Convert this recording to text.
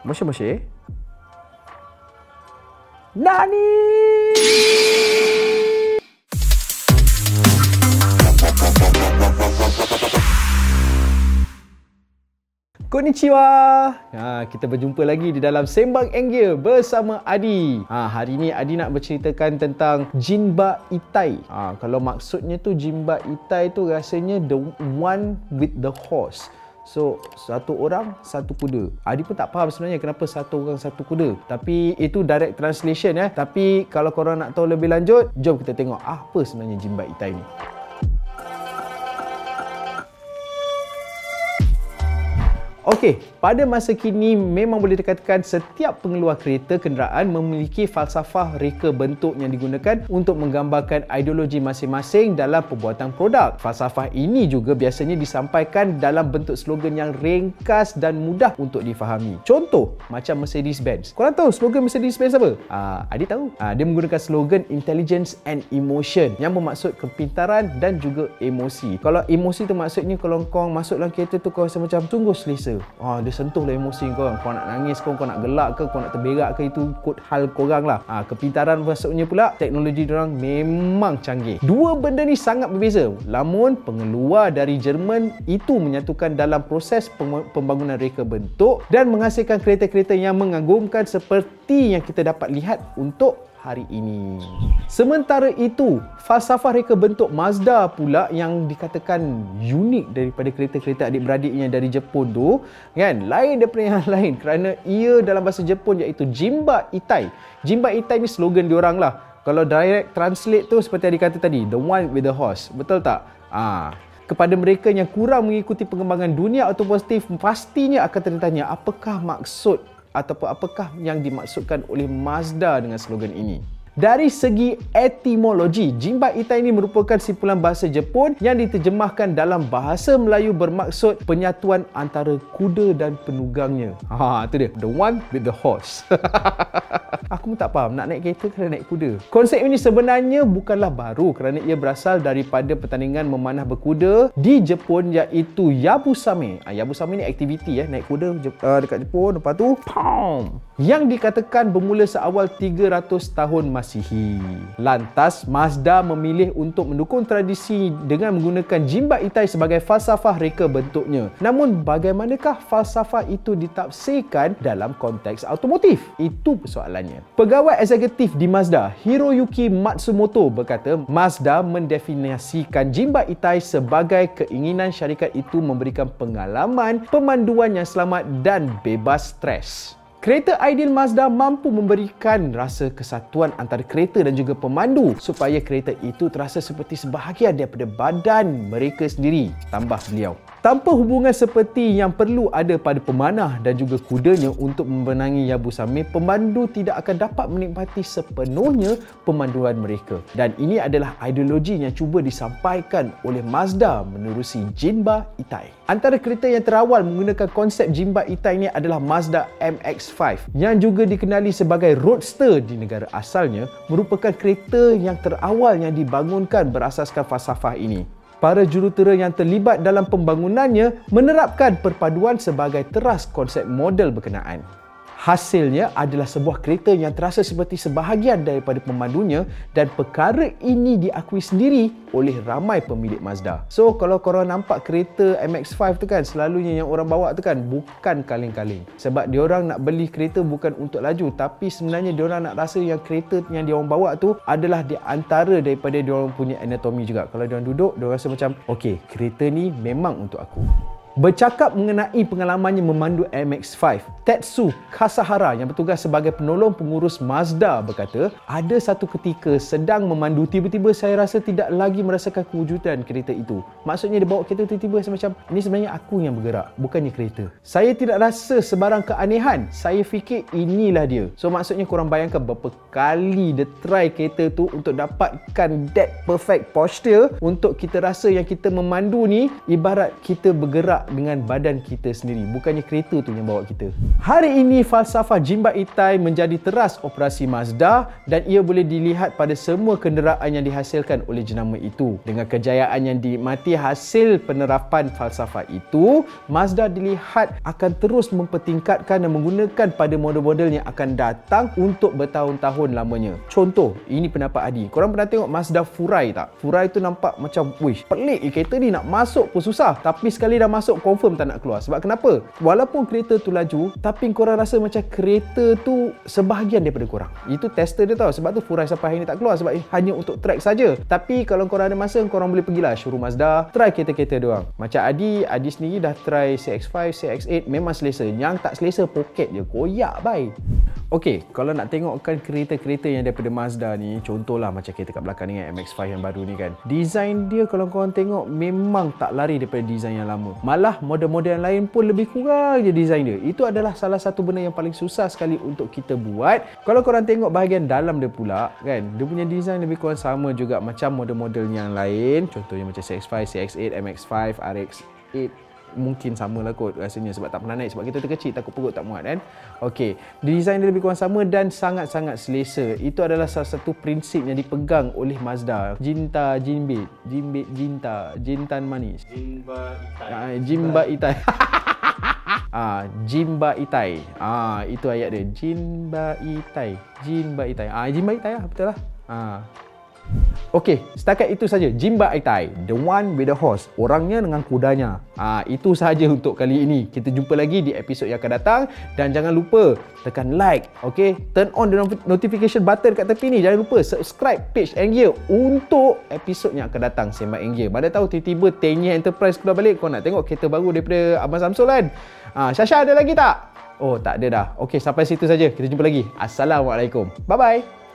Moshi-moshi? Nani? Konnichiwa. Kita berjumpa lagi di dalam Sembang Enggear bersama Adi. Hari ni Adi nak berceritakan tentang Jinba Itai. Kalau maksudnya tu Jinba Itai tu rasanya the one with the horse. So, satu orang, satu kuda. Adi pun tak faham sebenarnya kenapa satu orang, satu kuda. Tapi itu direct translation ya. Tapi kalau korang nak tahu lebih lanjut, jom kita tengok apa sebenarnya Jinba Itai ni. Okey, pada masa kini memang boleh dikatakan setiap pengeluar kereta kenderaan memiliki falsafah reka bentuk yang digunakan untuk menggambarkan ideologi masing-masing dalam pembuatan produk. Falsafah ini juga biasanya disampaikan dalam bentuk slogan yang ringkas dan mudah untuk difahami. Contoh, macam Mercedes-Benz. Korang tahu slogan Mercedes-Benz apa? Adi tahu. Dia menggunakan slogan Intelligence and Emotion yang bermaksud kepintaran dan juga emosi. Kalau emosi tu maksudnya kalau kau masuk dalam kereta tu kau rasa macam sungguh selesa. Dia sentuhlah emosi kau. Kau nak nangis kau nak gelak ke, kau nak terberak ke, itu ikut hal korang lah. Kepintaran maksudnya pula teknologi diorang memang canggih. Dua benda ni sangat berbeza. Namun pengeluar dari Jerman itu menyatukan dalam proses pembangunan reka bentuk dan menghasilkan kereta-kereta yang mengagumkan seperti yang kita dapat lihat untuk hari ini. Sementara itu, falsafah reka bentuk Mazda pula yang dikatakan unik daripada kereta-kereta adik-beradiknya dari Jepun tu, kan? Lain daripada yang lain kerana ia dalam bahasa Jepun iaitu Jinba Itai. Jinba Itai ni slogan diorang lah. Kalau direct translate tu seperti yang dikata tadi, the one with the horse. Betul tak? Kepada mereka yang kurang mengikuti pengembangan dunia otomotif, pastinya akan tertanya apakah maksud ataupun apakah yang dimaksudkan oleh Mazda dengan slogan ini. Dari segi etimologi, Jinba Itai ini merupakan simpulan bahasa Jepun yang diterjemahkan dalam bahasa Melayu bermaksud penyatuan antara kuda dan penunggangnya. Itu dia, the one with the horse. Aku pun tak faham, nak naik kereta ke naik kuda? Konsep ini sebenarnya bukanlah baru kerana ia berasal daripada pertandingan memanah berkuda di Jepun iaitu Yabusame. Yabusame ni aktiviti naik kuda dekat Jepun. Lepas tu, yang dikatakan bermula seawal 300 tahun Masihi. Lantas, Mazda memilih untuk mendukung tradisi dengan menggunakan Jinba Itai sebagai falsafah reka bentuknya. Namun, bagaimanakah falsafah itu ditafsirkan dalam konteks automotif? Itu persoalannya. Pegawai eksekutif di Mazda, Hiroyuki Matsumoto berkata, Mazda mendefinisikan Jinba Itai sebagai keinginan syarikat itu memberikan pengalaman pemanduan yang selamat dan bebas stres. Kereta ideal Mazda mampu memberikan rasa kesatuan antara kereta dan juga pemandu supaya kereta itu terasa seperti sebahagian daripada badan mereka sendiri, tambah beliau. Tanpa hubungan seperti yang perlu ada pada pemanah dan juga kudanya untuk membenangi Yabusame, pemandu tidak akan dapat menikmati sepenuhnya pemanduan mereka. Dan ini adalah ideologi yang cuba disampaikan oleh Mazda menerusi Jinba Itai. Antara kereta yang terawal menggunakan konsep Jinba Itai ini adalah Mazda MX-5 yang juga dikenali sebagai roadster di negara asalnya, merupakan kereta yang terawal yang dibangunkan berasaskan falsafah ini. Para jurutera yang terlibat dalam pembangunannya menerapkan perpaduan sebagai teras konsep model berkenaan. Hasilnya adalah sebuah kereta yang terasa seperti sebahagian daripada pemandunya dan perkara ini diakui sendiri oleh ramai pemilik Mazda. So, kalau korang nampak kereta MX-5 tu kan, selalunya yang orang bawa tu kan bukan kaleng-kaleng. Sebab diorang nak beli kereta bukan untuk laju, tapi sebenarnya diorang nak rasa yang kereta yang diorang bawa tu adalah di antara daripada diorang punya anatomi juga. Kalau diorang duduk, diorang rasa macam, okey, kereta ni memang untuk aku. Bercakap mengenai pengalamannya memandu MX-5, Tetsu Kasahara yang bertugas sebagai penolong pengurus Mazda berkata, ada satu ketika sedang memandu, tiba-tiba saya rasa tidak lagi merasakan kewujudan kereta itu. Maksudnya dia bawa kereta tiba-tiba macam, ini sebenarnya aku yang bergerak, bukannya kereta. Saya tidak rasa sebarang keanehan, saya fikir inilah dia. So maksudnya korang bayangkan berapa kali dia try kereta tu untuk dapatkan that perfect posture untuk kita rasa yang kita memandu ni ibarat kita bergerak dengan badan kita sendiri, bukannya kereta tu yang bawa kita. Hari ini falsafah Jinba Itai menjadi teras operasi Mazda dan ia boleh dilihat pada semua kenderaan yang dihasilkan oleh jenama itu. Dengan kejayaan yang dinikmati hasil penerapan falsafah itu, Mazda dilihat akan terus mempertingkatkan dan menggunakan pada model-model yang akan datang untuk bertahun-tahun lamanya. Contoh, ini pendapat Adi. Korang pernah tengok Mazda Furai tak? Furai tu nampak macam, wih, pelik kereta ni, nak masuk pun susah. Tapi sekali dah masuk, confirm tak nak keluar. Sebab kenapa? Walaupun kereta tu laju, tapi korang rasa macam kereta tu sebahagian daripada korang. Itu tester dia tahu. Sebab tu Furai sampai hari ni tak keluar, sebab hanya untuk track saja. Tapi kalau korang ada masa, korang boleh pergilah showroom Mazda, try kereta-kereta dia orang. Macam Adi sendiri dah try CX-5, CX-8, memang selesa. Yang tak selesa poket je, koyak bye. Okey, kalau nak tengokkan kereta-kereta yang daripada Mazda ni, contohlah macam kereta kat belakang ni kan, MX-5 yang baru ni kan. Design dia kalau korang tengok memang tak lari daripada design yang lama. Malah model-model yang lain pun lebih kurang je design dia. Itu adalah salah satu benda yang paling susah sekali untuk kita buat. Kalau korang tengok bahagian dalam dia pula kan, dia punya design lebih kurang sama juga macam model-model yang lain. Contohnya macam CX-5, CX-8, MX-5, RX-8. Mungkin samalah kot rasanya sebab tak pernah naik, sebab kita terkecil takut perut tak muat kan. Okey, design dia lebih kurang sama dan sangat-sangat selesa. Itu adalah salah satu prinsip yang dipegang oleh Mazda. Jinta, Jinbit, Jinbit, Jinta, Jintan manis. Jinba Itai. Jinba Itai. Jinba Itai. Itu ayat dia. Jinba Itai. Jinba Itai. Jinba Itai lah, betul lah. Okey, setakat itu saja Jinba Itai, the one with the horse, orangnya dengan kudanya. Itu sahaja untuk kali ini. Kita jumpa lagi di episod yang akan datang dan jangan lupa tekan like, okey, turn on the notification button kat tepi ni. Jangan lupa subscribe page Enggear untuk episod yang akan datang Sembang Enggear. Mana tahu tiba-tiba Tenya Enterprise keluar balik, kau nak tengok kereta baru daripada Abang Samsul kan. Syasha ada lagi tak? Oh, tak ada dah. Okey, sampai situ saja. Kita jumpa lagi. Assalamualaikum. Bye bye.